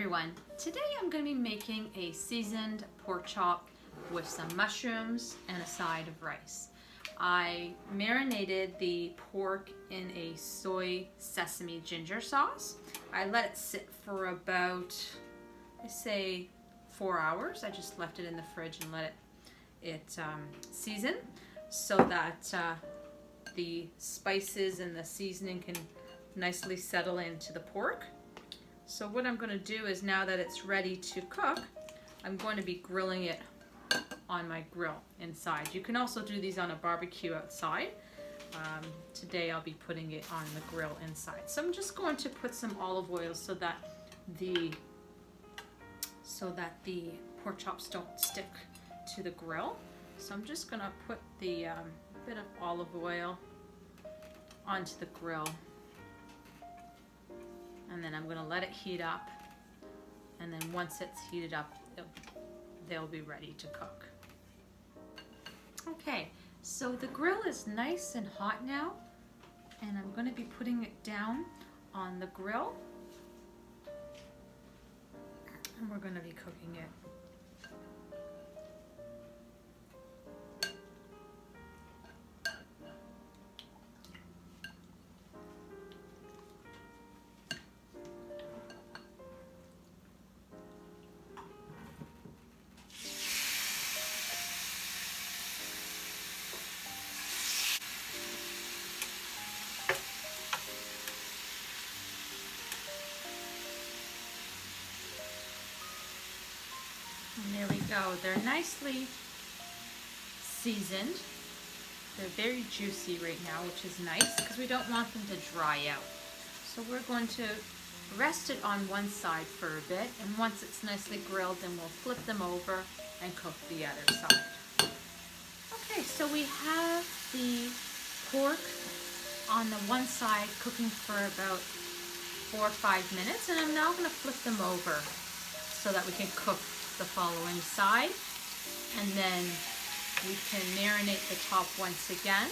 everyone, today I'm going to be making a seasoned pork chop with some mushrooms and a side of rice. I marinated the pork in a soy sesame ginger sauce. I let it sit for about, I say 4 hours. I just left it in the fridge and let it season so that the spices and the seasoning can nicely settle into the pork. So what I'm going to do is, now that it's ready to cook, I'm going to be grilling it on my grill inside. You can also do these on a barbecue outside. Today I'll be putting it on the grill inside. So I'm just going to put some olive oil so that the pork chops don't stick to the grill. So I'm just going to put the bit of olive oil onto the grill. And then I'm going to let it heat up, and then once it's heated up, they'll be ready to cook. Okay, so the grill is nice and hot now, and I'm going to be putting it down on the grill, and we're going to be cooking it. And there we go. They're nicely seasoned. They're very juicy right now, which is nice because we don't want them to dry out. So we're going to rest it on one side for a bit, and once it's nicely grilled, then we'll flip them over and cook the other side. Okay, so we have the pork on the one side cooking for about 4 or 5 minutes, and I'm now going to flip them over so that we can cook the following side, and then we can marinate the top once again,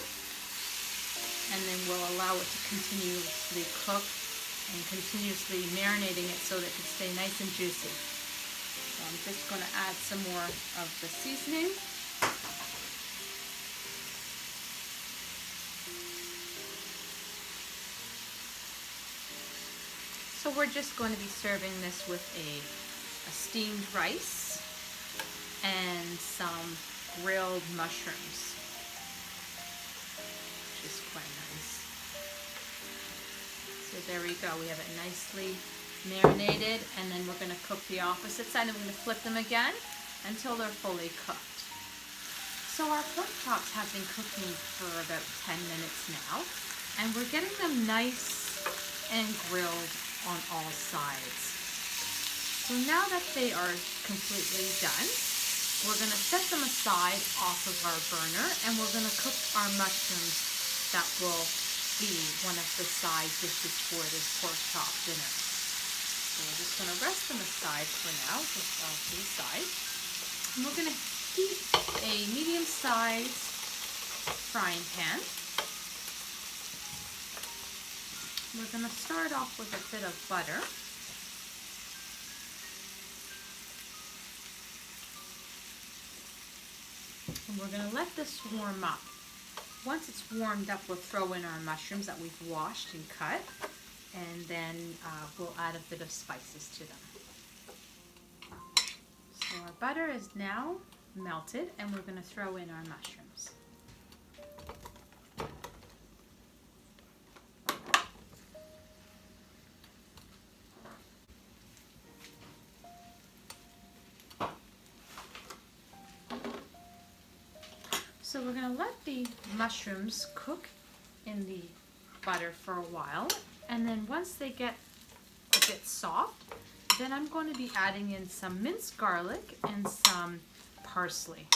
and then we'll allow it to continuously cook and continuously marinating it so that it can stay nice and juicy. So I'm just going to add some more of the seasoning. So we're just going to be serving this with a steamed rice and some grilled mushrooms, which is quite nice. So there we go. We have it nicely marinated, and then we're going to cook the opposite side, and we're going to flip them again until they're fully cooked. So our pork chops have been cooking for about 10 minutes now, and we're getting them nice and grilled on all sides. So now that they are completely done, we're going to set them aside off of our burner, and we're going to cook our mushrooms that will be one of the side dishes for this pork chop dinner. So we're just going to rest them aside for now, just off to the side. And we're going to heat a medium-sized frying pan. We're going to start off with a bit of butter. And we're going to let this warm up. Once it's warmed up, we'll throw in our mushrooms that we've washed and cut, and then we'll add a bit of spices to them. So our butter is now melted, and we're going to throw in our mushrooms. So we're going to let the mushrooms cook in the butter for a while, and then once they get a bit soft, then I'm going to be adding in some minced garlic and some parsley.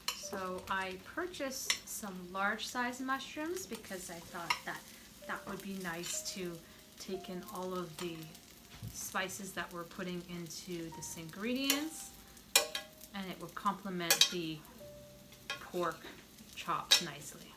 So I purchased some large size mushrooms because I thought that would be nice to take in all of the spices that we're putting into this ingredients, and it will complement the pork chopped nicely.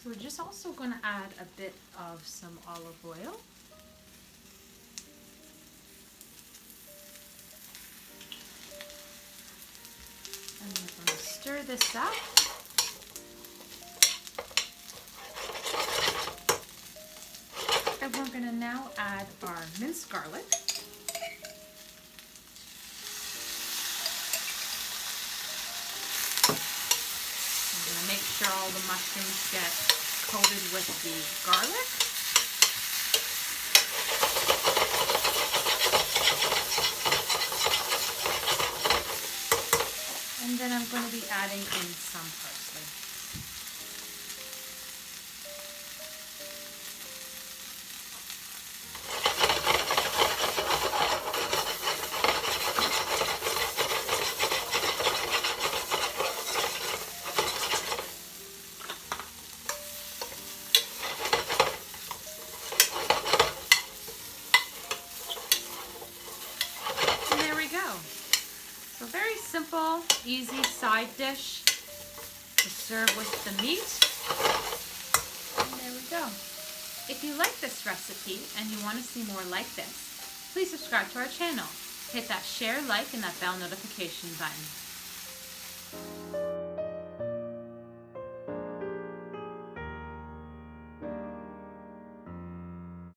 So we're just also going to add a bit of some olive oil. And we're going to stir this up. And we're going to now add our minced garlic. We're going to make sure all the mushrooms get coated with the garlic. And then I'm going to be adding in some parsley. And there we go. So very simple, easy side dish to serve with the meat. And there we go. If you like this recipe and you want to see more like this, please subscribe to our channel. Hit that share, like, and that bell notification button.